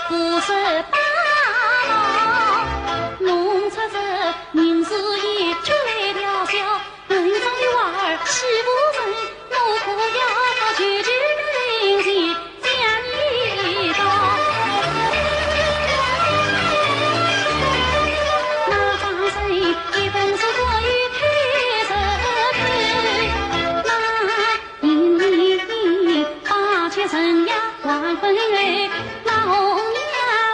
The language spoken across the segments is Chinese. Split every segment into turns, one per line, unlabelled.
不是大闹，弄出这人事也出来调笑，门上的娃儿喜不成，我可要他句句人情讲一道。那张生一本是关于推着推，那一八七神呀万分瑞，那红娘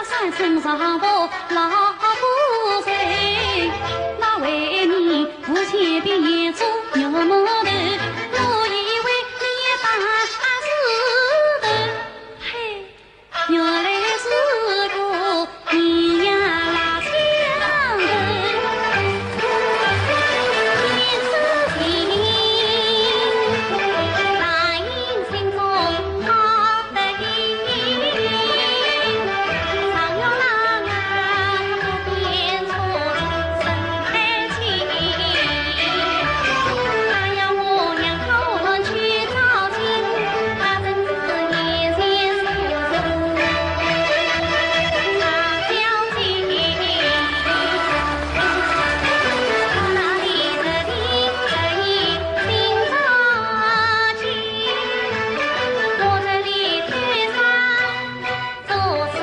三层上坡老不醉，那为你父亲别演出牛毛头，我以为你打是头，嘿，原来是个你呀拉枪头，天是晴，大营心中好得意，常有郎啊不变错，生开心，他要我娘头去照亲，他真是年年受受他交情，那里的听得意心着急，我这里推上做事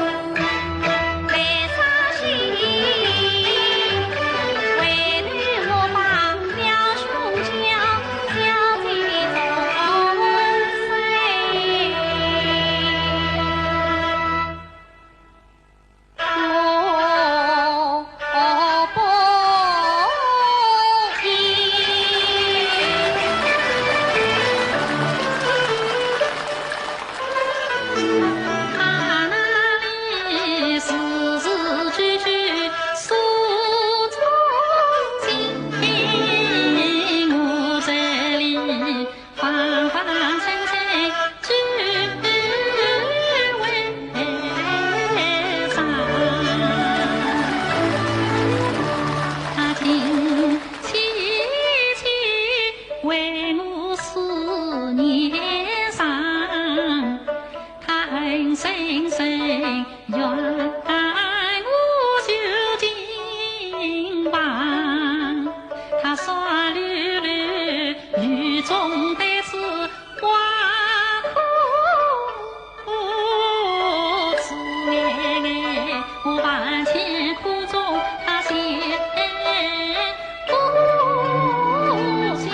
来伤心，为女我把表兄教交给从谁？我不依。他那里字字句句诉衷情，我这里方方正正句为上。他听凄凄为我思念上，他恨深深怨我究竟忘，他耍溜溜雨中的是花苦滋味，我万千苦中他嫌不下。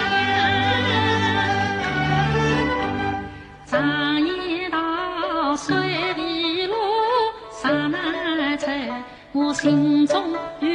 常言道水里路上难测，我心中有